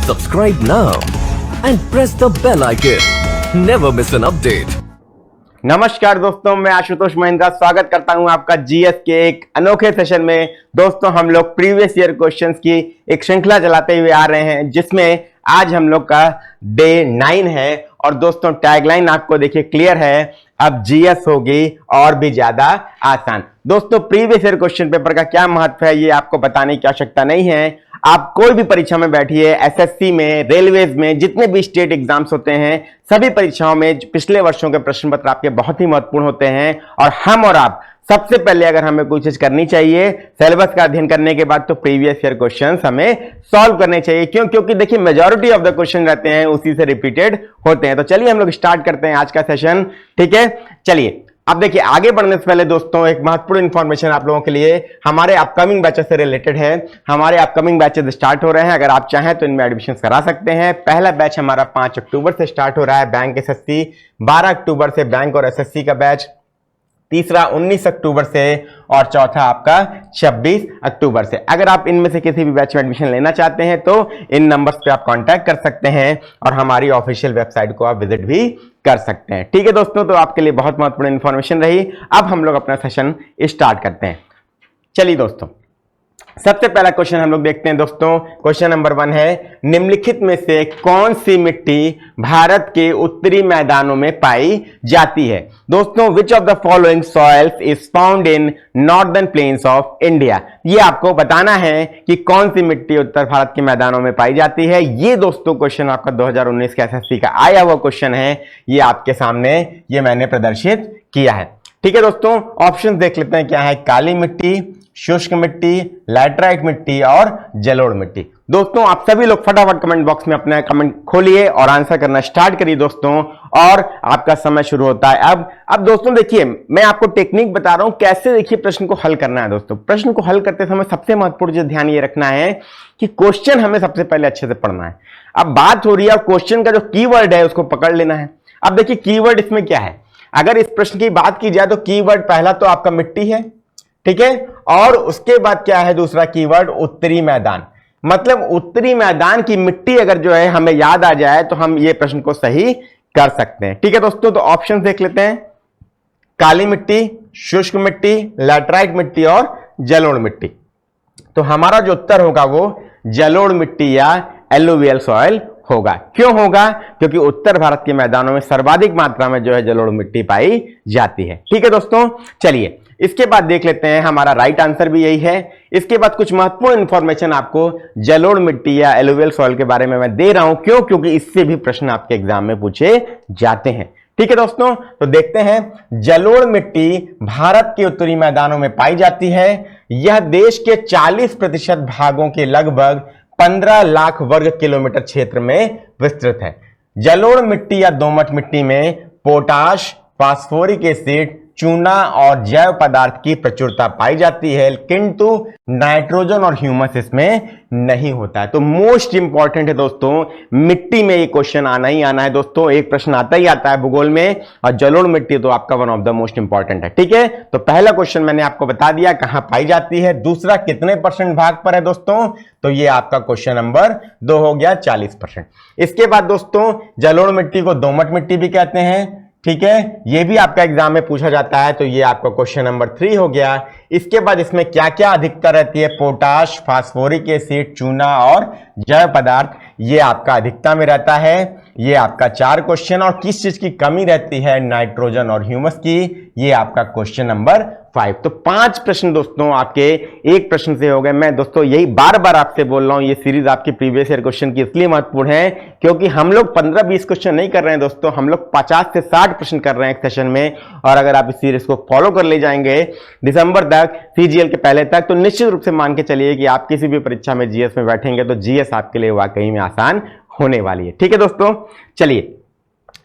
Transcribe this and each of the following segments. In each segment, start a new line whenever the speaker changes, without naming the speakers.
Subscribe now and press the bell icon. Never miss an update.
नमस्कार दोस्तों, मैं आशुतोष महेंद्र स्वागत करता हूं आपका जीएस के एक अनोखे सेशन में। दोस्तों, हम लोग प्रीवियस ईयर क्वेश्चंस की एक श्रृंखला चलाते हुए आ रहे हैं, जिसमें आज हम लोग का डे 9 है। और दोस्तों, टैगलाइन आपको देखिए क्लियर है, अब जीएस होगी और भी ज्यादा आसान। दोस्तों, प्रीवियस ईयर क्वेश्चन पेपर का क्या महत्व है ये आपको बताने की आवश्यकता नहीं है। आप कोई भी परीक्षा में बैठिए, एसएससी में, रेलवेज में, जितने भी स्टेट एग्जाम्स होते हैं, सभी परीक्षाओं में पिछले वर्षों के प्रश्न पत्र आपके बहुत ही महत्वपूर्ण होते हैं। और हम और आप सबसे पहले अगर हमें कोई चीज करनी चाहिए सिलेबस का अध्ययन करने के बाद, तो प्रीवियस ईयर क्वेश्चंस हमें सॉल्व करने चाहिए। क्यों? क्योंकि देखिए मेजॉरिटी ऑफ द क्वेश्चन रहते हैं उसी से रिपीटेड होते हैं। तो चलिए हम लोग स्टार्ट करते हैं आज का सेशन। ठीक है, चलिए। अब देखिए, आगे बढ़ने से पहले दोस्तों एक महत्वपूर्ण इंफॉर्मेशन आप लोगों के लिए हमारे अपकमिंग बैचेस से रिलेटेड है। हमारे अपकमिंग बैचेस स्टार्ट हो रहे हैं, अगर आप चाहें तो इनमें एडमिशन करा सकते हैं। पहला बैच हमारा 5 अक्टूबर से स्टार्ट हो रहा है, बैंक एसएससी। 12 अक्टूबर से बैंक और एसएससी का बैच। तीसरा 19 अक्टूबर से और चौथा आपका 26 अक्टूबर से। अगर आप इनमें से किसी भी बैच में एडमिशन लेना चाहते हैं तो इन नंबर्स पे आप कांटेक्ट कर सकते हैं और हमारी ऑफिशियल वेबसाइट को आप विजिट भी कर सकते हैं। ठीक है दोस्तों, तो आपके लिए बहुत महत्वपूर्ण इंफॉर्मेशन रही। अब हम लोग अपना सेशन स्टार्ट करते हैं। चलिए दोस्तों, सबसे पहला क्वेश्चन हम लोग देखते हैं दोस्तों। क्वेश्चन नंबर 1 है, निम्नलिखित में से कौन सी मिट्टी भारत के उत्तरी मैदानों में पाई जाती है? दोस्तों, which of the following soils is found in northern plains of India? ये आपको बताना है कि कौन सी मिट्टी उत्तर भारत के मैदानों में पाई जाती है। ये दोस्तों क्वेश्चन आपका 2019 के एसएससी का आया हुआ क्वेश्चन है। ये आपके सामने ये मैंने प्रदर्शित किया है। ठीक है दोस्तों, ऑप्शन देख लेते हैं क्या है। काली मिट्टी, शुष्क मिट्टी, लैटराइट मिट्टी और जलोढ़ मिट्टी। दोस्तों, आप सभी लोग फटाफट कमेंट बॉक्स में अपना कमेंट खोलिए और आंसर करना स्टार्ट करिए दोस्तों, और आपका समय शुरू होता है अब दोस्तों देखिए, मैं आपको टेक्निक बता रहा हूं कैसे देखिए प्रश्न को हल करना है। दोस्तों, प्रश्न को हल करते समय सबसे महत्वपूर्ण जो ध्यान ये रखना है कि क्वेश्चन हमें सबसे पहले अच्छे से पढ़ना है। अब बात हो रही है क्वेश्चन का जो कीवर्ड है उसको पकड़ लेना है। अब देखिए कीवर्ड इसमें क्या है। अगर इस प्रश्न की बात की जाए तो कीवर्ड पहला तो आपका मिट्टी है, ठीक है, और उसके बाद क्या है दूसरा कीवर्ड? उत्तरी मैदान। मतलब उत्तरी मैदान की मिट्टी अगर जो है हमें याद आ जाए तो हम ये प्रश्न को सही कर सकते हैं। ठीक है दोस्तों, तो ऑप्शन देख लेते हैं। काली मिट्टी, शुष्क मिट्टी, लैटराइट मिट्टी और जलोढ़ मिट्टी। तो हमारा जो उत्तर होगा वो जलोढ़ मिट्टी या एलुवियल सॉइल होगा। क्यों होगा? क्योंकि उत्तर भारत के मैदानों में सर्वाधिक मात्रा में जो है जलोढ़ मिट्टी पाई जाती है। ठीक है दोस्तों, चलिए इसके बाद देख लेते हैं, हमारा राइट आंसर भी यही है। इसके बाद कुछ महत्वपूर्ण इंफॉर्मेशन आपको जलोढ़ मिट्टी या एलुवियल सॉइल के बारे में मैं दे रहा हूं। क्यों? क्योंकि इससे भी प्रश्न आपके एग्जाम में पूछे जाते हैं। ठीक है दोस्तों, तो देखते हैं। जलोढ़ मिट्टी भारत के उत्तरी मैदानों में पाई जाती है। यह देश के 40% भागों के लगभग 15 लाख वर्ग किलोमीटर क्षेत्र में विस्तृत है। जलोढ़ मिट्टी या दोमट मिट्टी में पोटाश, फास्फोरिक एसिड, चूना और जैव पदार्थ की प्रचुरता पाई जाती है, किंतु नाइट्रोजन और ह्यूमस इसमें नहीं होता है। तो मोस्ट इंपॉर्टेंट है दोस्तों, मिट्टी में ये क्वेश्चन आना ही आना है दोस्तों। एक प्रश्न आता ही आता है भूगोल में, और जलोढ़ मिट्टी तो आपका one of the most important है। ठीक है, तो पहला क्वेश्चन मैंने आपको बता दिया कहां पाई जाती है। दूसरा कितने % भाग पर है दोस्तों? तो ये आपका क्वेश्चन नंबर 2 हो गया, 40%। इसके बाद दोस्तों, जलोढ़ मिट्टी को दोमट मिट्टी भी कहते हैं। ठीक है, ये भी आपका एग्जाम में पूछा जाता है, तो ये आपका क्वेश्चन नंबर 3 हो गया। इसके बाद इसमें क्या क्या अधिकता रहती है? पोटाश, फास्फोरिक एसिड, चूना और जैव पदार्थ, ये आपका अधिकता में रहता है। ये आपका 4 क्वेश्चन। और किस चीज की कमी रहती है? नाइट्रोजन और ह्यूमस की। ये आपका क्वेश्चन नंबर 5। तो 5 प्रश्न दोस्तों आपके एक प्रश्न से हो गए। मैं दोस्तों यही बार बार आपसे बोल रहा हूं, ये सीरीज आपकी प्रीवियस ईयर क्वेश्चन की इसलिए महत्वपूर्ण है क्योंकि हम लोग 15-20 क्वेश्चन नहीं कर रहे हैं दोस्तों, हम लोग 50 से 60 प्रश्न कर रहे हैं एक सेशन में। और अगर आप इस सीरीज को फॉलो कर ले जाएंगे दिसंबर तक, सीजीएल के पहले तक, तो निश्चित रूप से मान के चलिए कि आप किसी भी परीक्षा में जीएस में बैठेंगे तो जीएस आपके लिए वाकई में आसान होने वाली है। ठीक है दोस्तों, चलिए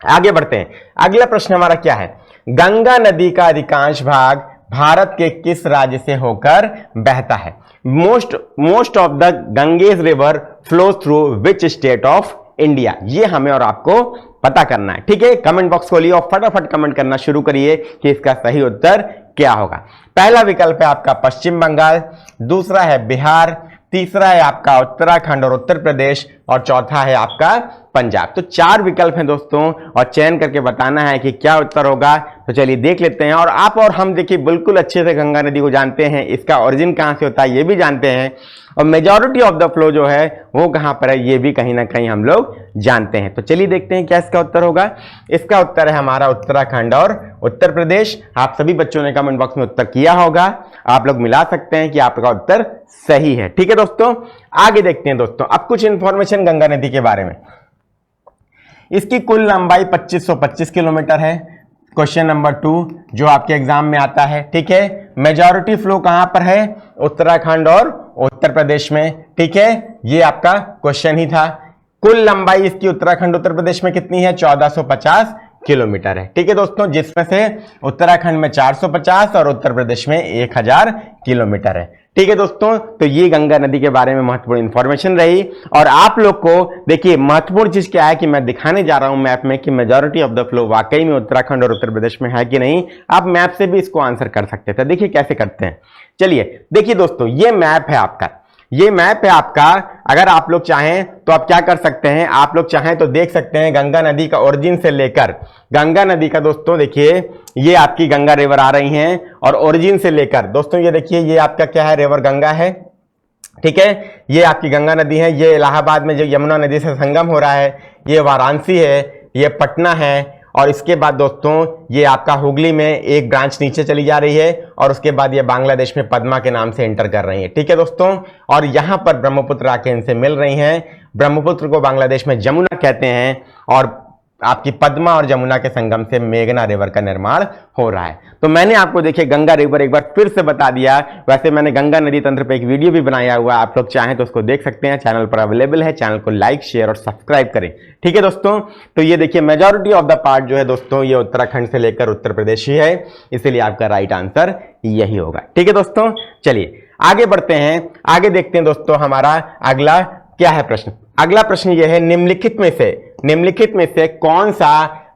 आगे बढ़ते हैं। अगला प्रश्न हमारा क्या है? गंगा नदी का अधिकांश भाग भारत के किस राज्य से होकर बहता है? Most of the Ganges river flows through which state of India? ये हमें और आपको पता करना है। ठीक है, कमेंट बॉक्स खोलिए और फटाफट कमेंट करना शुरू करिए कि इसका सही उत्तर क्या होगा। पहला विकल्प है आपका पश्चिम बंगाल, दूसरा है बिहार, तीसरा है आपका उत्तराखंड और उत्तर प्रदेश, और चौथा है आपका पंजाब। तो 4 विकल्प हैं दोस्तों, और चयन करके बताना है कि क्या उत्तर होगा। तो चलिए देख लेते हैं। और आप और हम देखिए बिल्कुल अच्छे से गंगा नदी को जानते हैं, इसका ओरिजिन कहां से होता है ये भी जानते हैं, और मेजॉरिटी ऑफ द फ्लो जो है वो कहां पर है ये भी कहीं ना कहीं हम लोग जानते हैं। तो चलिए देखते हैं क्या इसका उत्तर होगा। इसका उत्तर है हमारा उत्तराखंड और उत्तर प्रदेश। आप सभी बच्चों ने कमेंट बॉक्स में उत्तर किया होगा, आप लोग मिला सकते हैं कि आपका उत्तर सही है। ठीक है दोस्तों, आगे देखते हैं दोस्तों अब कुछ इंफॉर्मेशन गंगा नदी के बारे में। इसकी कुल लंबाई 2525 किलोमीटर है। क्वेश्चन नंबर 2 जो आपके एग्जाम में आता है, ठीक है, मेजॉरिटी फ्लो कहां पर है, उत्तराखंड और उत्तर प्रदेश में। ठीक है, ये आपका क्वेश्चन ही था। कुल लंबाई इसकी उत्तराखंड उत्तर प्रदेश में कितनी है, 1450 किलोमीटर है। ठीक है दोस्तों, जिसमें से उत्तराखंड में 450 और उत्तर प्रदेश में 1000 किलोमीटर है। ठीक है दोस्तों, तो ये गंगा नदी के बारे में महत्वपूर्ण इंफॉर्मेशन रही। और आप लोग को देखिए महत्वपूर्ण चीज क्या है कि मैं दिखाने जा रहा हूं मैप में कि मेजॉरिटी ऑफ द फ्लो वाकई में उत्तराखंड और उत्तर प्रदेश में है कि नहीं। आप मैप से भी इसको आंसर कर सकते थे। देखिए कैसे करते हैं। चलिए देखिए दोस्तों, ये मैप है आपका, ये मैप है आपका। अगर आप लोग चाहें तो आप क्या कर सकते हैं, आप लोग चाहें तो देख सकते हैं गंगा नदी का ओरिजिन से लेकर, गंगा नदी का दोस्तों देखिए ये आपकी गंगा रिवर आ रही हैं, और ओरिजिन से लेकर दोस्तों ये देखिए ये आपका क्या है, रिवर गंगा है। ठीक है, ये आपकी गंगा नदी है, ये इलाहाबाद में जो यमुना नदी से संगम हो रहा है, ये वाराणसी है, ये पटना है, और इसके बाद दोस्तों ये आपका हुगली में एक ब्रांच नीचे चली जा रही है, और उसके बाद ये बांग्लादेश में पद्मा के नाम से एंटर कर रही है। ठीक है दोस्तों, और यहां पर ब्रह्मपुत्र आके इनसे मिल रही हैं। ब्रह्मपुत्र को बांग्लादेश में जमुना कहते हैं, और आपकी पद्मा और जमुना के संगम से मेघना रिवर का निर्माण हो रहा है। तो मैंने आपको देखिए गंगा रिवर एक बार फिर से बता दिया। वैसे मैंने गंगा नदी तंत्र पे एक वीडियो भी बनाया हुआ है, आप लोग चाहें तो उसको देख सकते हैं, चैनल पर अवेलेबल है। चैनल को लाइक शेयर और सब्सक्राइब करें। ठीक है दोस्तों, तो ये देखिए मेजॉरिटी ऑफ द पार्ट जो है दोस्तों ये उत्तराखंड से लेकर उत्तर प्रदेश ही है, इसीलिए आपका राइट आंसर यही होगा। ठीक है दोस्तों, चलिए आगे बढ़ते हैं। आगे देखते हैं दोस्तों हमारा अगला क्या है प्रश्न। अगला प्रश्न यह है, निम्नलिखित में से कौन सा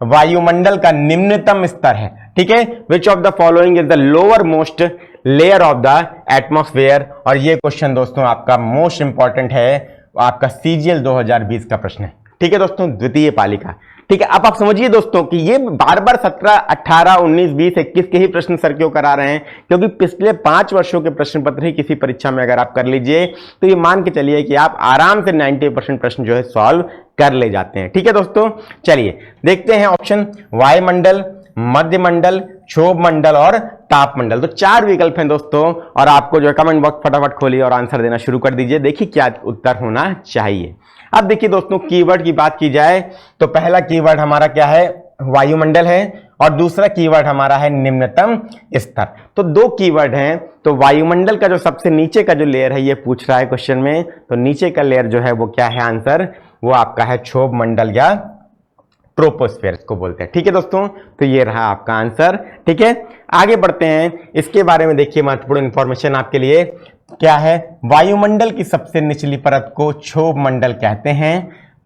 वायुमंडल का निम्नतम स्तर है। ठीक है, which of the following is the lower most layer of the atmosphere. और ये क्वेश्चन दोस्तों आपका मोस्ट इंपॉर्टेंट है, आपका सीजीएल 2020 का प्रश्न है। ठीक है दोस्तों, द्वितीय पालिका। ठीक है, अब आप समझिए दोस्तों कि ये बार बार 17, 18, 19, 20, 21 के ही प्रश्न सर क्यों करा रहे हैं, क्योंकि पिछले 5 वर्षों के प्रश्न पत्र ही किसी परीक्षा में अगर आप कर लीजिए तो ये मान के चलिए कि आप आराम से 90% प्रश्न जो है सॉल्व कर ले जाते हैं। ठीक है दोस्तों, चलिए देखते हैं ऑप्शन, वायुमंडल, मध्यमंडल, क्षोभ मंडल और तापमंडल। तो 4 विकल्प हैं दोस्तों, और आपको जो है कमेंट बॉक्स फटाफट खोलिए और आंसर देना शुरू कर दीजिए। देखिए क्या उत्तर होना चाहिए। अब देखिए दोस्तों, कीवर्ड की बात की जाए तो पहला कीवर्ड हमारा क्या है, वायुमंडल है, और दूसरा कीवर्ड हमारा है निम्नतम स्तर। तो 2 कीवर्ड हैं। तो वायुमंडल का जो सबसे नीचे का जो लेयर है ये पूछ रहा है क्वेश्चन में, तो नीचे का लेयर जो है वो क्या है आंसर, वो आपका है क्षोभ मंडल या ट्रोपोस्फेयर को बोलते हैं। ठीक है दोस्तों, तो ये रहा आपका आंसर। ठीक है, आगे बढ़ते हैं। इसके बारे में देखिए महत्वपूर्ण इंफॉर्मेशन आपके लिए क्या है, वायुमंडल की सबसे निचली परत को क्षोभ मंडल कहते हैं।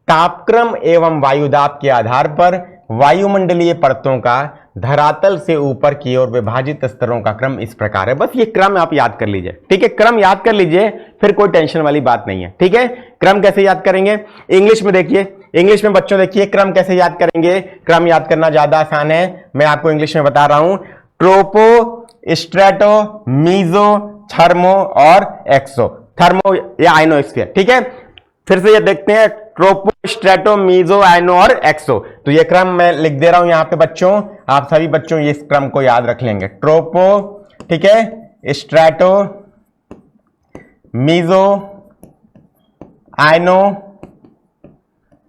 तापक्रम एवं वायुदाब के आधार पर वायुमंडलीय परतों का धरातल से ऊपर की ओर विभाजित स्तरों का क्रम इस प्रकार है। बस ये क्रम आप याद कर लीजिए। ठीक है, क्रम याद कर लीजिए, फिर कोई टेंशन वाली बात नहीं है। ठीक है, क्रम कैसे याद करेंगे, इंग्लिश में देखिए, इंग्लिश में बच्चों देखिए क्रम कैसे याद करेंगे। क्रम याद करना ज्यादा आसान है, मैं आपको इंग्लिश में बता रहा हूं। ट्रोपो, स्ट्रेटो, मीजो, थर्मो और एक्सो। थर्मो या आइनोस्फीयर। ठीक है, फिर से ये देखते हैं, ट्रोपो, स्ट्रेटो, मीजो, आइनो और एक्सो। तो ये क्रम मैं लिख दे रहा हूं यहां पे बच्चों, आप सभी बच्चों इस क्रम को याद रख लेंगे। ट्रोपो, ठीक है, स्ट्रेटो, मीजो, आइनो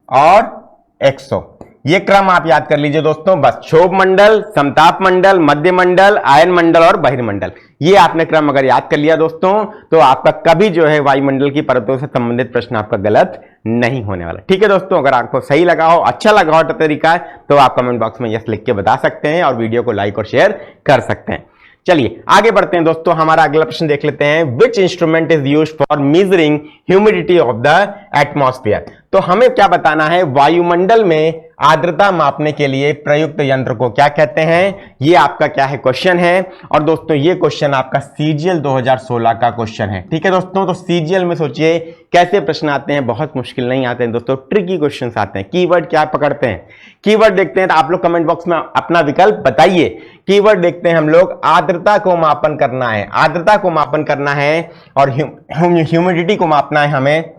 और एक्सो, ये क्रम आप याद कर लीजिए दोस्तों। बस क्षोभ मंडल, समताप मंडल, मध्य मंडल, आयन मंडल और बहिर्मंडल, ये आपने क्रम अगर याद कर लिया दोस्तों तो आपका कभी जो है वायुमंडल की परतों से संबंधित प्रश्न आपका गलत नहीं होने वाला। ठीक है दोस्तों, अगर आपको सही लगा हो, अच्छा लगा हो तरीका, तो आप कमेंट बॉक्स में यस लिख के बता सकते हैं और वीडियो को लाइक और शेयर कर सकते हैं। चलिए आगे बढ़ते हैं दोस्तों, हमारा अगला प्रश्न देख लेते हैं। विच instrument is used for measuring humidity of the atmosphere. तो हमें क्या बताना है, वायुमंडल में आर्द्रता मापने के लिए प्रयुक्त यंत्र को क्या कहते हैं, ये आपका क्या है क्वेश्चन है। और दोस्तों ये क्वेश्चन आपका सीजीएल 2016 का क्वेश्चन है। ठीक है दोस्तों, तो सीजीएल में सोचिए कैसे प्रश्न आते हैं, बहुत मुश्किल नहीं आते हैं दोस्तों, ट्रिकी क्वेश्चंस आते हैं। कीवर्ड क्या पकड़ते हैं, कीवर्ड देखते हैं, तो आप लोग कमेंट बॉक्स में अपना विकल्प बताइए। कीवर्ड देखते हैं हम लोग, आर्द्रता को मापन करना है, आर्द्रता को मापन करना है और ह्यूमिडिटी को मापना है हमें।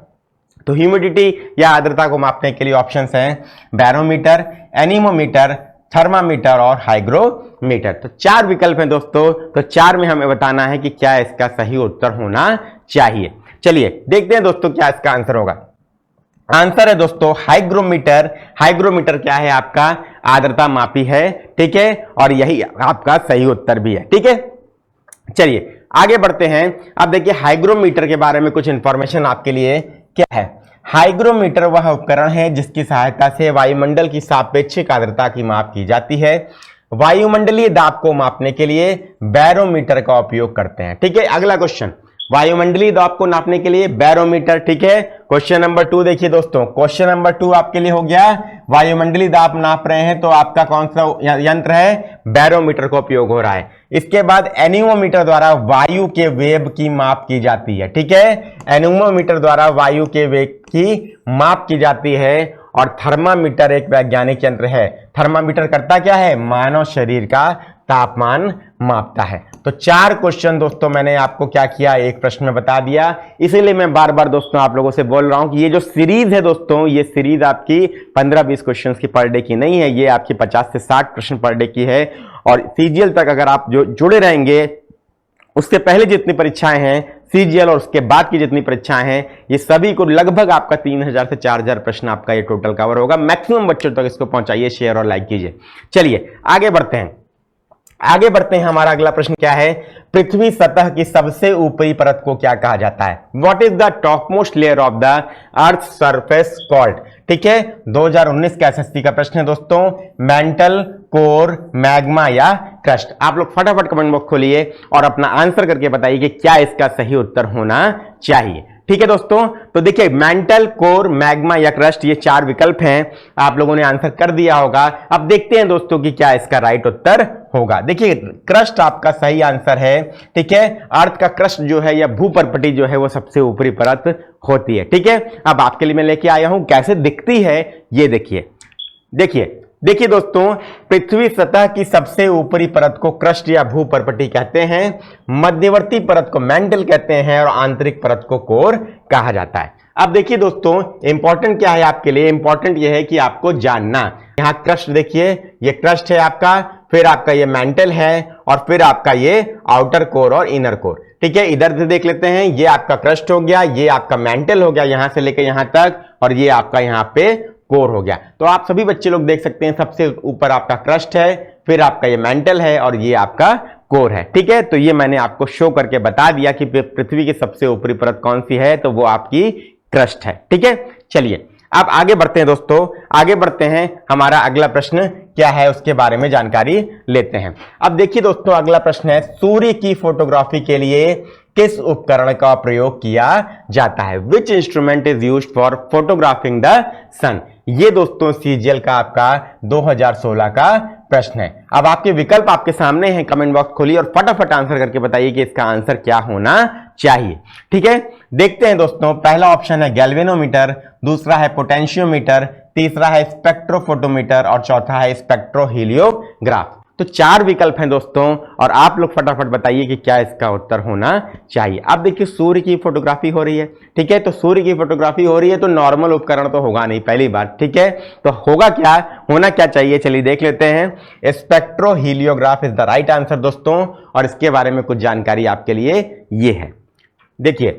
तो ह्यूमिडिटी या आर्द्रता को मापने के लिए ऑप्शंस हैं बैरोमीटर, एनीमोमीटर, थर्मामीटर और हाइग्रोमीटर। तो 4 विकल्प हैं दोस्तों, तो 4 में हमें बताना है कि क्या इसका सही उत्तर होना चाहिए। चलिए देखते हैं दोस्तों क्या इसका आंसर होगा। आंसर है दोस्तों हाइग्रोमीटर। हाइग्रोमीटर क्या है, आपका आर्द्रता मापी है। ठीक है, और यही आपका सही उत्तर भी है। ठीक है, चलिए आगे बढ़ते हैं। अब देखिए हाइग्रोमीटर के बारे में कुछ इंफॉर्मेशन आपके लिए क्या है। हाइग्रोमीटर वह उपकरण है जिसकी सहायता से वायुमंडल की सापेक्षिक आर्द्रता की माप की जाती है। वायुमंडलीय दाब को मापने के लिए बैरोमीटर का उपयोग करते हैं। ठीक है, अगला क्वेश्चन, वायुमंडलीय दाब को नापने के लिए बैरोमीटर। ठीक है, क्वेश्चन नंबर 2 देखिए दोस्तों, क्वेश्चन नंबर 2 आपके लिए हो गया, वायुमंडलीय दाब नाप रहे हैं तो आपका कौन सा यंत्र है, बैरोमीटर का उपयोग हो रहा है। इसके बाद एनीमोमीटर द्वारा वायु के वेग की माप की जाती है। ठीक है, एनीमोमीटर द्वारा वायु के वेग की माप की जाती है। और थर्मामीटर एक वैज्ञानिक यंत्र है। थर्मामीटर करता क्या है, मानव शरीर का तापमान मापता है। तो 4 क्वेश्चन दोस्तों मैंने आपको क्या किया, एक प्रश्न में बता दिया। इसीलिए मैं बार बार दोस्तों आप लोगों से बोल रहा हूं कि ये जो सीरीज है दोस्तों, ये सीरीज आपकी 15-20 क्वेश्चन की पर डे की नहीं है, ये आपकी 50 से 60 प्रश्न पर डे की है। और सीजीएल तक अगर आप जो जुड़े रहेंगे, उससे पहले जितनी परीक्षाएं हैं सीजीएल और उसके बाद की जितनी परीक्षाएं हैं, ये सभी को लगभग आपका 3000 से 4000 प्रश्न आपका ये टोटल कवर होगा। मैक्सिमम बच्चों तक इसको पहुंचाइए, शेयर और लाइक कीजिए। चलिए आगे बढ़ते हैं। आगे बढ़ते हैं, हमारा अगला प्रश्न क्या है, पृथ्वी सतह की सबसे ऊपरी परत को क्या कहा जाता है। What is the top most layer of the earth surface called. ठीक है, 2019 का एसएससी का प्रश्न है दोस्तों, मेंटल, कोर, मैग्मा या क्रस्ट। आप लोग फटाफट कमेंट बॉक्स खोलिए और अपना आंसर करके बताइए कि क्या इसका सही उत्तर होना चाहिए। ठीक है दोस्तों, तो देखिए मेंटल, कोर, मैग्मा या क्रस्ट, ये 4 विकल्प हैं। आप लोगों ने आंसर कर दिया होगा। अब देखते हैं दोस्तों कि क्या इसका राइट उत्तर होगा। देखिए क्रस्ट आपका सही आंसर है। ठीक है, अर्थ का क्रस्ट जो है या भूपर्पटी जो है वो सबसे ऊपरी परत होती है। ठीक है, अब आपके लिए मैं लेके आया हूं, कैसे दिखती है ये देखिए। देखिए दोस्तों, पृथ्वी सतह की सबसे ऊपरी परत को क्रस्ट या भूपर्पटी कहते हैं, मध्यवर्ती परत को मेंटल कहते हैं और आंतरिक परत को कोर कहा जाता है। अब देखिए दोस्तों, इंपॉर्टेंट क्या है आपके लिए, इंपॉर्टेंट यह है कि आपको जानना, यहां क्रस्ट देखिए, ये क्रस्ट है आपका, फिर आपका ये मेंटल है और फिर आपका ये आउटर कोर और इनर कोर। ठीक है, इधर से देख लेते हैं, ये आपका क्रस्ट हो गया, ये आपका मेंटल हो गया यहां से लेकर यहां तक, और ये आपका यहां पे कोर हो गया। तो आप सभी बच्चे लोग देख सकते हैं, सबसे ऊपर आपका क्रस्ट है, फिर आपका ये मेंटल है और ये आपका कोर है। ठीक है, तो ये मैंने आपको शो करके बता दिया कि पृथ्वी की सबसे ऊपरी परत कौन सी है, तो वो आपकी क्रस्ट है। ठीक है, चलिए अब आगे बढ़ते हैं दोस्तों, आगे बढ़ते हैं। हमारा अगला प्रश्न क्या है उसके बारे में जानकारी लेते हैं। अब देखिए दोस्तों, अगला प्रश्न है, सूर्य की फोटोग्राफी के लिए किस उपकरण का प्रयोग किया जाता है। Which instrument is used for photographing the sun. ये दोस्तों सीजीएल का आपका 2016 का प्रश्न है। अब आपके विकल्प आपके सामने हैं, कमेंट बॉक्स खोलिए और फटाफट आंसर करके बताइए कि इसका आंसर क्या होना चाहिए। ठीक है, देखते हैं दोस्तों, पहला ऑप्शन है गैल्वेनोमीटर, दूसरा है पोटेंशियोमीटर, तीसरा है स्पेक्ट्रोफोटोमीटर और चौथा है स्पेक्ट्रोहीलियोग्राफ। तो 4 विकल्प हैं दोस्तों और आप लोग फटाफट बताइए कि क्या इसका उत्तर होना चाहिए। अब देखिए सूर्य की फोटोग्राफी हो रही है। ठीक है, तो सूर्य की फोटोग्राफी हो रही है तो नॉर्मल उपकरण तो होगा नहीं, पहली बात। ठीक है, तो होगा क्या, होना क्या चाहिए, चलिए देख लेते हैं। स्पेक्ट्रोहीलियोग्राफ इज द राइट आंसर दोस्तों, और इसके बारे में कुछ जानकारी आपके लिए ये है। देखिए,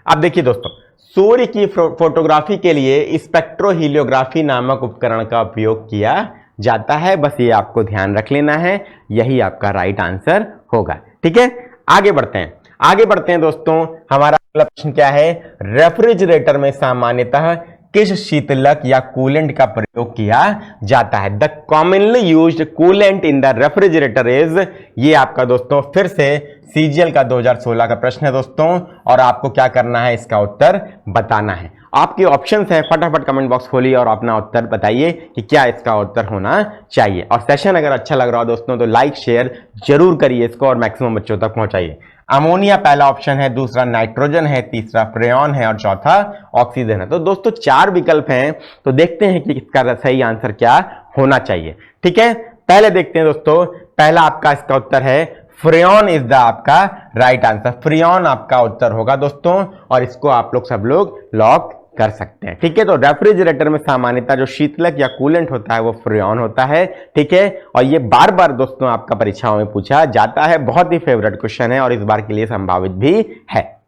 अब देखिए दोस्तों, सूर्य की फोटोग्राफी के लिए स्पेक्ट्रोहीलियोग्राफी नामक उपकरण का उपयोग किया जाता है। बस ये आपको ध्यान रख लेना है, यही आपका राइट आंसर होगा। ठीक है, आगे बढ़ते हैं दोस्तों। हमारा अगला प्रश्न क्या है, रेफ्रिजरेटर में सामान्यतः किस शीतलक या कूलेंट का प्रयोग किया जाता है? The commonly used coolant in the refrigerator is, ये आपका दोस्तों फिर से सीजीएल का 2016 का प्रश्न है दोस्तों, और आपको क्या करना है, इसका उत्तर बताना है। आपके ऑप्शंस हैं, फटाफट कमेंट बॉक्स खोलिए और अपना उत्तर बताइए कि क्या इसका उत्तर होना चाहिए। और सेशन अगर अच्छा लग रहा हो दोस्तों तो लाइक शेयर जरूर करिए इसको और मैक्सिमम बच्चों तक पहुंचाइए। अमोनिया पहला ऑप्शन है, दूसरा नाइट्रोजन है, तीसरा फ्रेयॉन है और चौथा ऑक्सीजन है। तो दोस्तों 4 विकल्प हैं, तो देखते हैं कि इसका सही आंसर क्या होना चाहिए। ठीक है, पहले देखते हैं दोस्तों, पहला आपका इसका उत्तर है फ्रेयॉन इज द आपका राइट आंसर। फ्रेयॉन आपका उत्तर होगा दोस्तों, और इसको आप लोग सब लोग लॉक कर सकते हैं। ठीक है, तो रेफ्रिजरेटर में सामान्यतः जो शीतलक या कूलेंट होता है वो फ्रेयॉन होता है। ठीक है, और ये बार बार दोस्तों आपका परीक्षाओं में पूछा जाता है, बहुत ही फेवरेट क्वेश्चन है और इस बार के लिए संभावित भी है।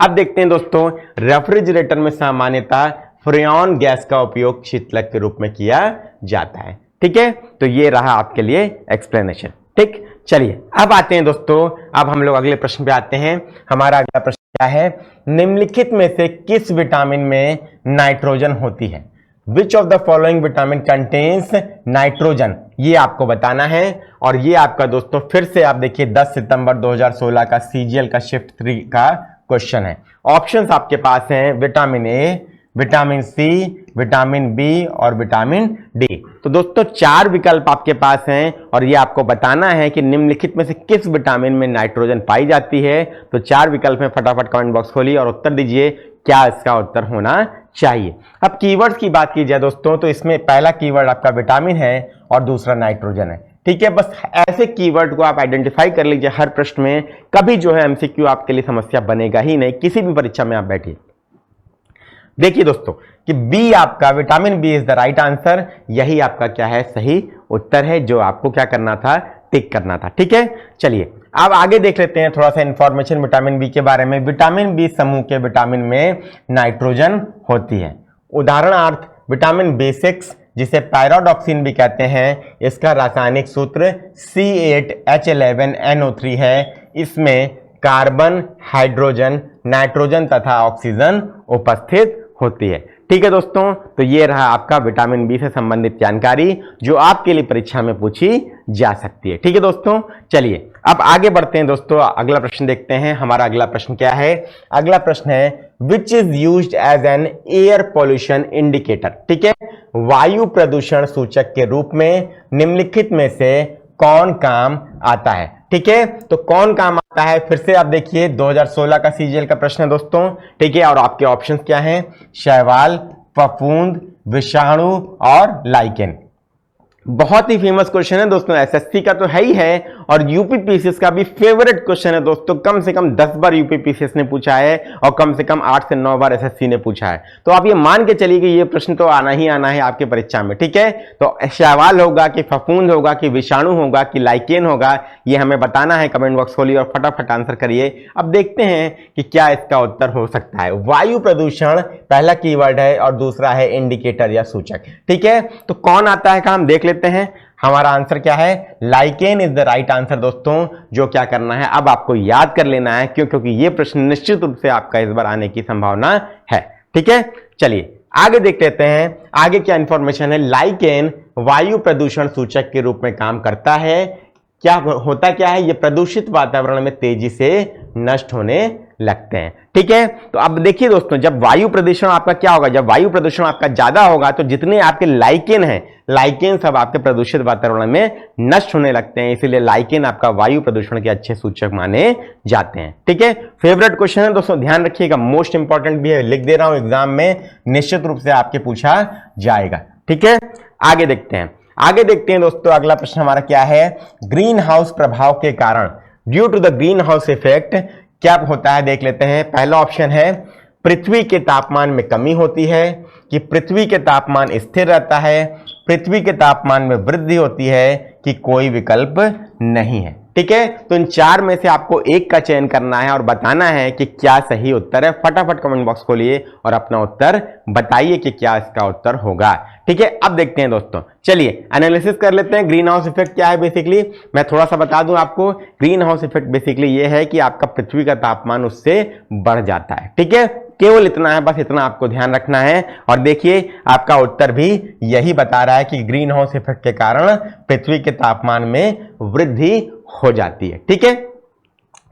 अब देखते हैं दोस्तों, रेफ्रिजरेटर में सामान्यतः फ्रेयॉन गैस का उपयोग शीतलक के रूप में किया जाता है। ठीक है, तो ये रहा आपके लिए एक्सप्लेनेशन। ठीक, चलिए अब आते हैं दोस्तों, अब हम लोग अगले प्रश्न पे आते हैं। हमारा अगला प्रश्न क्या है, निम्नलिखित में से किस विटामिन में नाइट्रोजन होती है? Which of the following vitamin contains nitrogen, ये आपको बताना है। और ये आपका दोस्तों फिर से आप देखिए 10 सितंबर 2016 का सीजीएल का शिफ्ट 3 का क्वेश्चन है। ऑप्शंस आपके पास हैं vitamin A, vitamin C, vitamin B और विटामिन डी। तो दोस्तों 4 विकल्प आपके पास हैं और ये आपको बताना है कि निम्नलिखित में से किस विटामिन में नाइट्रोजन पाई जाती है। तो 4 विकल्प में फटाफट कमेंट बॉक्स खोलिए और उत्तर दीजिए क्या इसका उत्तर होना चाहिए। अब कीवर्ड्स की बात की जाए दोस्तों, तो इसमें पहला कीवर्ड आपका विटामिन है और दूसरा नाइट्रोजन है। ठीक है, बस ऐसे कीवर्ड को आप आइडेंटिफाई कर लीजिए हर प्रश्न में, कभी जो है एमसीक्यू आपके लिए समस्या बनेगा ही नहीं, किसी भी परीक्षा में आप बैठिए। देखिए दोस्तों कि बी आपका vitamin B is the right answer, यही आपका क्या है, सही उत्तर है, जो आपको क्या करना था, टिक करना था। ठीक है, चलिए अब आगे देख लेते हैं थोड़ा सा इंफॉर्मेशन विटामिन बी के बारे में। विटामिन बी समूह के विटामिन में नाइट्रोजन होती है। उदाहरणार्थ विटामिन B6 जिसे पैराडॉक्सिन भी कहते हैं, इसका रासायनिक सूत्र C8H11NO3 है। इसमें कार्बन, हाइड्रोजन, नाइट्रोजन तथा ऑक्सीजन उपस्थित होती है। ठीक है दोस्तों, तो ये रहा आपका विटामिन बी से संबंधित जानकारी जो आपके लिए परीक्षा में पूछी जा सकती है। ठीक है दोस्तों, चलिए अब आगे बढ़ते हैं दोस्तों, अगला प्रश्न देखते हैं। हमारा अगला प्रश्न क्या है, अगला प्रश्न है which is used as an air pollution indicator. ठीक है, वायु प्रदूषण सूचक के रूप में निम्नलिखित में से कौन काम आता है? ठीक है, तो कौन काम आता है, फिर से आप देखिए 2016 का सीजीएल का प्रश्न है दोस्तों। ठीक है, और आपके ऑप्शंस क्या हैं, शैवाल, फफूंद, विषाणु और लाइकेन। बहुत ही फेमस क्वेश्चन है दोस्तों, एसएससी का तो है ही है और यूपीपीसीएस का भी फेवरेट क्वेश्चन है दोस्तों। कम से कम 10 बार यूपीपीसीएस ने पूछा है और कम से कम 8 से 9 बार एसएससी ने पूछा है। तो आप ये मान के चलिए कि ये प्रश्न तो आना ही आना है आपके परीक्षा में। ठीक है, तो शैवाल होगा कि फफूंद होगा कि विषाणु होगा कि लाइकेन होगा, ये हमें बताना है। कमेंट बॉक्स खोलिए और फटाफट आंसर करिए। अब देखते हैं कि क्या इसका उत्तर हो सकता है। वायु प्रदूषण पहला कीवर्ड है और दूसरा है इंडिकेटर या सूचक। ठीक है, तो कौन आता है का हम देख लेते हैं। हमारा आंसर क्या है, lichen is the right answer दोस्तों। जो क्या करना है, अब आपको याद कर लेना है, क्योंकि ये प्रश्न निश्चित रूप से आपका इस बार आने की संभावना है। ठीक है, चलिए आगे देख लेते हैं आगे क्या इंफॉर्मेशन है। लाइकेन वायु प्रदूषण सूचक के रूप में काम करता है। क्या होता क्या है, ये प्रदूषित वातावरण में तेजी से नष्ट होने लगते हैं। ठीक है, तो अब देखिए दोस्तों, जब वायु प्रदूषण आपका क्या होगा, जब वायु प्रदूषण आपका ज्यादा होगा तो जितने आपके लाइकेन हैं, लाइकेन सब आपके प्रदूषित वातावरण में नष्ट होने लगते हैं। इसीलिए लाइकेन आपका वायु प्रदूषण के अच्छे सूचक माने जाते हैं। ठीक है, फेवरेट क्वेश्चन है दोस्तों, ध्यान रखिएगा, मोस्ट इंपॉर्टेंट भी है, लिख दे रहा हूं, एग्जाम में निश्चित रूप से आपके पूछा जाएगा। ठीक है, आगे देखते हैं दोस्तों, अगला प्रश्न हमारा क्या है, ग्रीन हाउस प्रभाव के कारण, due to the green house effect क्या होता है, देख लेते हैं। पहला ऑप्शन है पृथ्वी के तापमान में कमी होती है, कि पृथ्वी के तापमान स्थिर रहता है, पृथ्वी के तापमान में वृद्धि होती है, कि कोई विकल्प नहीं है। ठीक है, तो इन 4 में से आपको एक का चयन करना है और बताना है कि क्या सही उत्तर है। फटाफट कमेंट बॉक्स खोलिए और अपना उत्तर बताइए कि क्या इसका उत्तर होगा। ठीक है, अब देखते हैं दोस्तों, चलिए एनालिसिस कर लेते हैं। ग्रीन हाउस इफेक्ट क्या है, बेसिकली मैं थोड़ा सा बता दूं आपको। ग्रीन हाउस इफेक्ट बेसिकली ये है कि आपका पृथ्वी का तापमान उससे बढ़ जाता है। ठीक है, केवल इतना है, बस इतना आपको ध्यान रखना है। और देखिए आपका उत्तर भी यही बता रहा है कि ग्रीन हाउस इफेक्ट के कारण पृथ्वी के तापमान में वृद्धि हो जाती है। ठीक है,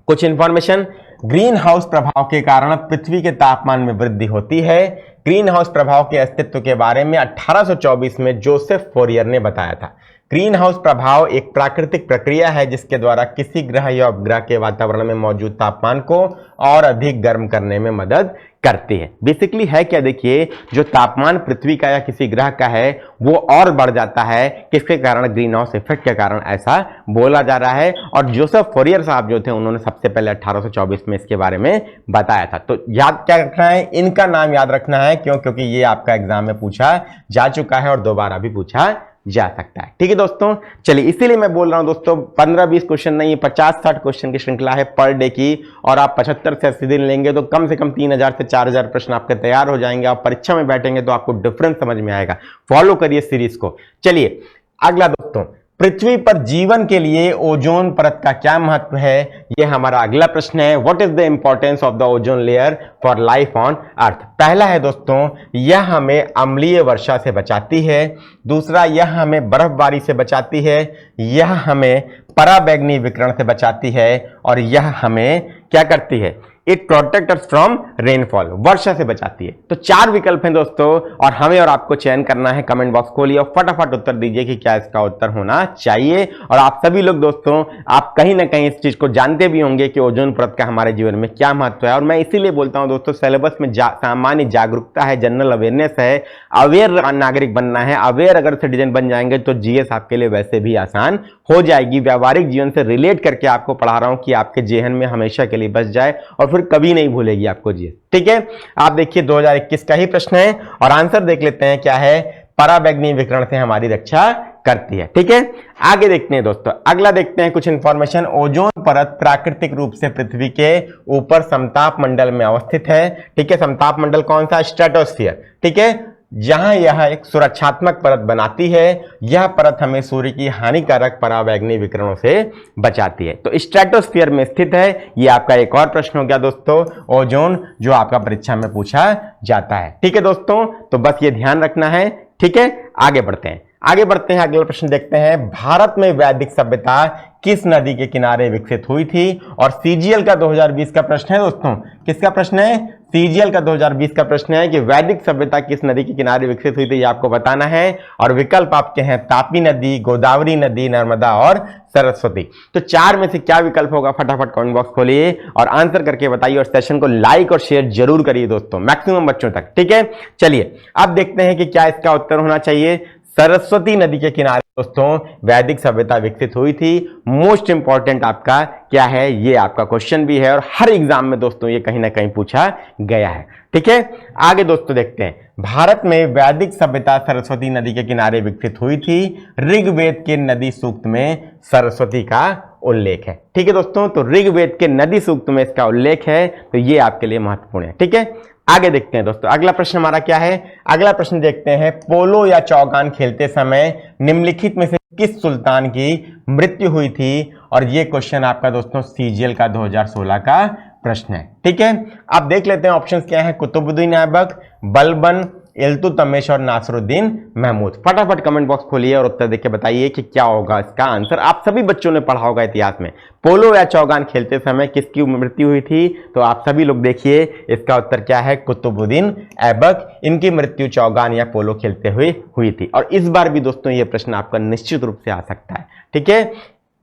कुछ इंफॉर्मेशन, ग्रीन हाउस प्रभाव के कारण पृथ्वी के तापमान में वृद्धि होती है। ग्रीन हाउस प्रभाव के अस्तित्व के बारे में 1824 में जोसेफ फोरियर ने बताया था। ग्रीन हाउस प्रभाव एक प्राकृतिक प्रक्रिया है जिसके द्वारा किसी ग्रह या उपग्रह के वातावरण में मौजूद तापमान को और अधिक गर्म करने में मदद करती है। बेसिकली है क्या, देखिए जो तापमान पृथ्वी का या किसी ग्रह का है वो और बढ़ जाता है, किसके कारण, ग्रीन हाउस इफेक्ट के कारण ऐसा बोला जा रहा है। और जोसेफ फोरियर साहब जो थे उन्होंने सबसे पहले 1824 में इसके बारे में बताया था। तो याद क्या रखना है, इनका नाम याद रखना है, क्यों, क्योंकि ये आपका एग्जाम में पूछा जा चुका है और दोबारा भी पूछा जा सकता है। ठीक है दोस्तों, चलिए इसीलिए मैं बोल रहा हूं दोस्तों 15-20 क्वेश्चन नहीं, 50-60 क्वेश्चन की श्रृंखला है पर डे की, और आप 75 से 80 दिन लेंगे तो कम से कम 3000 से 4000 प्रश्न आपके तैयार हो जाएंगे। आप परीक्षा में बैठेंगे तो आपको डिफरेंस समझ में आएगा। फॉलो करिए सीरीज को। चलिए अगला दोस्तों, पृथ्वी पर जीवन के लिए ओजोन परत का क्या महत्व है, यह हमारा अगला प्रश्न है। What is the importance of the ozone layer for life on earth. पहला है दोस्तों, यह हमें अम्लीय वर्षा से बचाती है। दूसरा, यह हमें बर्फबारी से बचाती है। यह हमें पराबैंगनी विकिरण से बचाती है। और यह हमें क्या करती है, it protect us from rainfall, वर्षा से बचाती है। तो 4 विकल्प हैं दोस्तों, और हमें और आपको चयन करना है। कमेंट बॉक्स खोलिए और फटाफट उत्तर दीजिए कि क्या इसका उत्तर होना चाहिए। और आप सभी लोग दोस्तों, आप कहीं ना कहीं इस चीज को जानते भी होंगे कि ओजोन परत का हमारे जीवन में क्या महत्व है। और मैं इसीलिए बोलता हूं दोस्तों, सिलेबस में सामान्य जागरूकता है, जनरल अवेयरनेस है, अवेयर नागरिक बनना है। अवेयर अगर सिटीजन बन जाएंगे तो जीएस आपके लिए वैसे भी आसान हो जाएगी। व्यावहारिक जीवन से रिलेट करके आपको पढ़ा रहा हूं कि आपके जेहन में हमेशा के लिए बच जाए और फिर कभी नहीं भूलेगी आपको जीएस। ठीक है, आप देखिए 2021 का ही प्रश्न है और आंसर देख लेते हैं क्या है। पराबैंगनी विकिरण से हमारी रक्षा करती है। ठीक है, आगे देखते हैं दोस्तों, अगला देखते हैं कुछ इंफॉर्मेशन। ओजोन परत प्राकृतिक रूप से पृथ्वी के ऊपर समताप मंडल में अवस्थित है। ठीक है, समताप मंडल कौन सा, स्ट्रेटोस्फीयर। ठीक है, जहां यह एक सुरक्षात्मक परत बनाती है। यह परत हमें सूर्य की हानिकारक पराबैंगनी विकिरणों से बचाती है। तो स्ट्रेटोस्फीयर में स्थित है। यह आपका एक और प्रश्न हो गया दोस्तों, ओजोन, जो आपका परीक्षा में पूछा जाता है। ठीक है दोस्तों, तो बस ये ध्यान रखना है। ठीक है, आगे बढ़ते हैं। अगला प्रश्न देखते हैं। भारत में वैदिक सभ्यता किस नदी के किनारे विकसित हुई थी। और सीजीएल का 2020 का प्रश्न है दोस्तों। किसका प्रश्न है, सीजीएल का 2020 का प्रश्न है कि वैदिक सभ्यता किस नदी के किनारे विकसित हुई थी, ये आपको बताना है। और विकल्प आपके हैं तापी नदी, गोदावरी नदी, नर्मदा और सरस्वती। तो 4 में से क्या विकल्प होगा, फटाफट कमेंट बॉक्स खोलिए और आंसर करके बताइए। और सेशन को लाइक और शेयर जरूर करिए दोस्तों, मैक्सिमम बच्चों तक। ठीक है, चलिए अब देखते हैं कि क्या इसका उत्तर होना चाहिए। सरस्वती नदी के किनारे दोस्तों वैदिक सभ्यता विकसित हुई थी। मोस्ट इंपॉर्टेंट आपका क्या है, ये आपका क्वेश्चन भी है और हर एग्जाम में दोस्तों ये कहीं ना कहीं पूछा गया है। ठीक है, आगे दोस्तों देखते हैं। भारत में वैदिक सभ्यता सरस्वती नदी के किनारे विकसित हुई थी। ऋग्वेद के नदी सूक्त में सरस्वती का उल्लेख है। ठीक है दोस्तों, तो ऋग्वेद के नदी सूक्त में इसका उल्लेख है, तो ये आपके लिए महत्वपूर्ण है। ठीक है, आगे देखते हैं दोस्तों, अगला प्रश्न हमारा क्या है। अगला प्रश्न देखते हैं, पोलो या चौगान खेलते समय निम्नलिखित में से किस सुल्तान की मृत्यु हुई थी। और ये क्वेश्चन आपका दोस्तों सीजीएल का 2016 का प्रश्न है। ठीक है, आप देख लेते हैं ऑप्शंस क्या है। कुतुबुद्दीन ऐबक, बलबन, इल्तुतमिश और नासरुद्दीन महमूद। फटाफट कमेंट बॉक्स खोलिए और उत्तर देख के बताइए कि क्या होगा इसका आंसर। आप सभी बच्चों ने पढ़ा होगा इतिहास में, पोलो या चौगान खेलते समय किसकी मृत्यु हुई थी। तो आप सभी लोग देखिए इसका उत्तर क्या है, कुतुबुद्दीन ऐबक। इनकी मृत्यु चौगान या पोलो खेलते हुए हुई थी। और इस बार भी दोस्तों ये प्रश्न आपका निश्चित रूप से आ सकता है। ठीक है,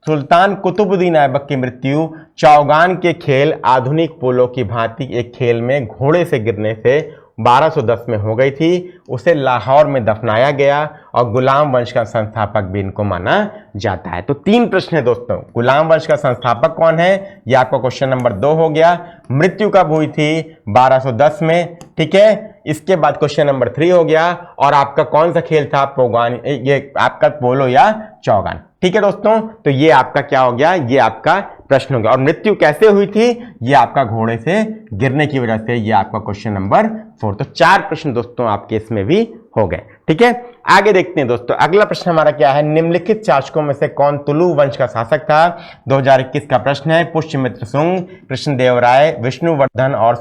सुल्तान कुतुबुद्दीन ऐबक की मृत्यु चौगान के खेल आधुनिक पोलो की भांति एक खेल में घोड़े से गिरने से 1210 में हो गई थी। उसे लाहौर में दफनाया गया और गुलाम वंश का संस्थापक भी इनको माना जाता है। तो 3 प्रश्न है दोस्तों। गुलाम वंश का संस्थापक कौन है, यह आपका क्वेश्चन नंबर 2 हो गया। मृत्यु कब हुई थी, 1210 में। ठीक है, इसके बाद क्वेश्चन नंबर 3 हो गया। और आपका कौन सा खेल था, पोगान, ये आपका पोलो या चौगान। ठीक है दोस्तों, तो ये आपका क्या हो गया, ये आपका प्रश्न हो गया। और मृत्यु कैसे हुई थी, ये आपका घोड़े से गिरने की वजह से, ये आपका क्वेश्चन नंबर 4। तो 4 प्रश्न दोस्तों आपके इसमें भी हो गए। ठीक है, आगे देखते हैं दोस्तों। अगला प्रश्न हमारा क्या है, निम्नलिखित शासकों में से कौन तुलु वंश का शासक था? 2021 का प्रश्न है। पुष्यमित्र शुंग, कृष्णदेवराय, विष्णुवर्धन और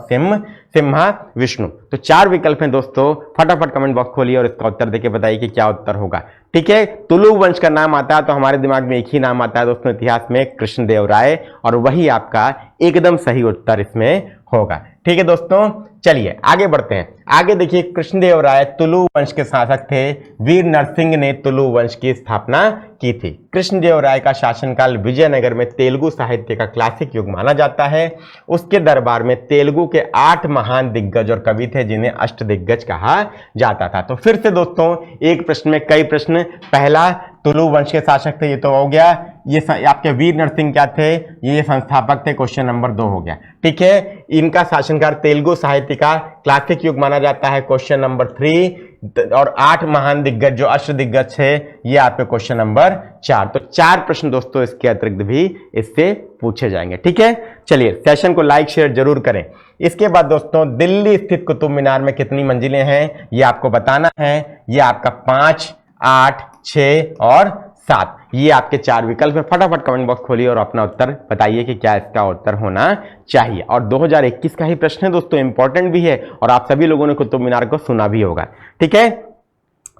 सिम्हा विष्णु। तो 4 विकल्प हैं दोस्तों, फटाफट कमेंट बॉक्स खोलिए और इसका उत्तर देके बताइए कि क्या उत्तर होगा। ठीक है, तुलु वंश का नाम आता है तो हमारे दिमाग में एक ही नाम आता है दोस्तों इतिहास में, कृष्णदेवराय, और वही आपका एकदम सही उत्तर इसमें होगा। ठीक है दोस्तों, चलिए आगे बढ़ते हैं। आगे देखिए, कृष्णदेवराय तुलु वंश के शासक थे। वीर नरसिंह ने तुलु वंश की स्थापना की थी। कृष्णदेवराय का शासनकाल विजयनगर में तेलुगु साहित्य का क्लासिक युग माना जाता है। उसके दरबार में तेलुगु के 8 महान दिग्गज और कवि थे जिन्हें अष्टदिग्गज कहा जाता था। तो फिर से दोस्तों, एक प्रश्न में कई प्रश्न। पहला, तुलु वंश के शासक थे, ये तो हो गया। ये आपके वीर नरसिंह क्या थे? ये संस्थापक थे, क्वेश्चन नंबर 2 हो गया। ठीक है, इनका शासनकाल तेलुगु साहित्य का क्लासिक युग माना जाता है, क्वेश्चन नंबर 3। और 8 महान दिग्गज जो अष्टदिग्गज थे, ये आपके क्वेश्चन नंबर 4। तो 4 प्रश्न दोस्तों इसके अतिरिक्त भी इससे पूछे जाएंगे। ठीक है, चलिए सेशन को लाइक शेयर जरूर करें। इसके बाद दोस्तों, दिल्ली स्थित कुतुब मीनार में कितनी मंजिलें हैं, ये आपको बताना है। ये आपका 5, 8, 6 और 7, ये आपके 4 विकल्प हैं। फटाफट कमेंट बॉक्स खोलिए और अपना उत्तर बताइए कि क्या इसका उत्तर होना चाहिए। और 2021 का ही प्रश्न है दोस्तों, इंपॉर्टेंट भी है और आप सभी लोगों ने कुतुब मीनार को सुना भी होगा। ठीक है,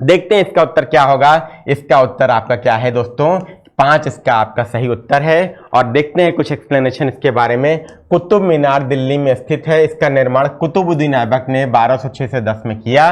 देखते हैं इसका उत्तर क्या होगा। इसका उत्तर आपका क्या है दोस्तों? 5 इसका आपका सही उत्तर है। और देखते हैं कुछ एक्सप्लेनेशन इसके बारे में। कुतुब मीनार दिल्ली में स्थित है। इसका निर्माण कुतुबुद्दीन ऐबक ने 1206 से 10 में किया।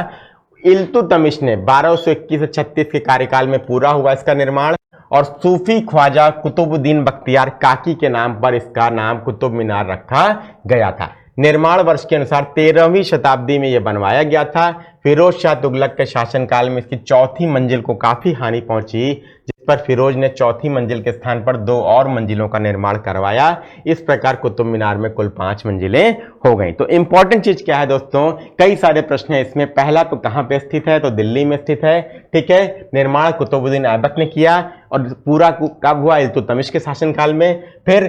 इल्तुतमिश ने 1221 से 36 के कार्यकाल में पूरा हुआ इसका निर्माण। और सूफी ख्वाजा कुतुबुद्दीन बख्तियार काकी के नाम पर इसका नाम कुतुब मीनार रखा गया था। निर्माण वर्ष के अनुसार 13वीं शताब्दी में यह बनवाया गया था। फिरोज शाह तुगलक के शासनकाल में इसकी 4थी मंजिल को काफी हानि पहुंची, जिस पर फिरोज ने 4थी मंजिल के स्थान पर 2 और मंजिलों का निर्माण करवाया। इस प्रकार कुतुब मीनार में कुल 5 मंजिलें हो गई। तो इंपॉर्टेंट चीज क्या है दोस्तों, कई सारे प्रश्न है इसमें। पहला तो कहां पे स्थित है, तो दिल्ली में स्थित है। ठीक है, निर्माण कुतुबुद्दीन ऐबक ने किया और पूरा कब हुआ? इल्तुतमिश के शासनकाल में। फिर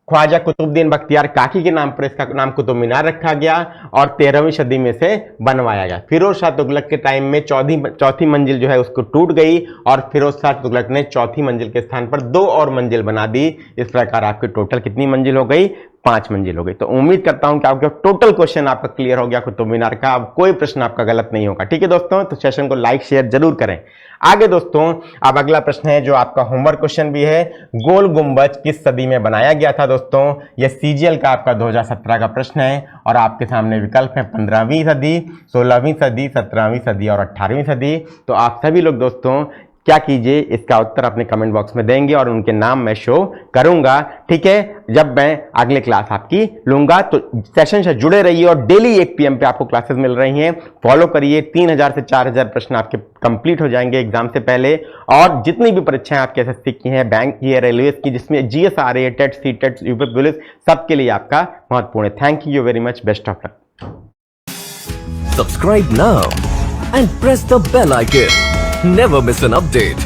ख्वाजा कुतुबुद्दीन बख्तियार काकी के नाम पर इसका नाम कुतुब मीनार रखा गया और 13वीं सदी में से बनवाया गया। फिरोज शाह तुगलक के टाइम में चौथी मंजिल जो है उसको टूट गई और फिरोज शाह तुगलक ने 4थी मंजिल के स्थान पर 2 और मंजिल बना दी। इस प्रकार आपकी टोटल कितनी मंजिल हो गई? 5 मंजिल हो गई। तो उम्मीद करता हूं कि आपका टोटल क्वेश्चन आपका क्लियर हो गया कुतुब मीनार का। अब कोई प्रश्न आपका गलत नहीं होगा। ठीक है दोस्तों, तो सेशन को लाइक शेयर जरूर करें। आगे दोस्तों, अब अगला प्रश्न है जो आपका होमवर्क क्वेश्चन भी है। गोल गुंबज किस सदी में बनाया गया था दोस्तों? यह सीजीएल का आपका 2017 का प्रश्न है और आपके सामने विकल्प है 15वीं सदी, 16वीं सदी, 17वीं सदी और 18वीं सदी। तो आप सभी लोग दोस्तों क्या कीजिए, इसका उत्तर अपने कमेंट बॉक्स में देंगे और उनके नाम मैं शो करूंगा। ठीक है, जब मैं अगले क्लास आपकी लूंगा। तो सेशन से जुड़े रहिए और डेली 1 PM पे आपको क्लासेस मिल रही हैं। फॉलो करिए। 3000 से 4000 प्रश्न आपके कंप्लीट हो जाएंगे एग्जाम से पहले। और जितनी भी परीक्षाएं आपके एसएससी की हैं, बैंक की है, रेलवे की, जिसमें जीएस आ रही है, टेट, सीटेट, यूपी पुलिस, सबके लिए आपका महत्वपूर्ण है। Thank you very much. Best of luck.
Subscribe now and press the bell icon. Never miss an update.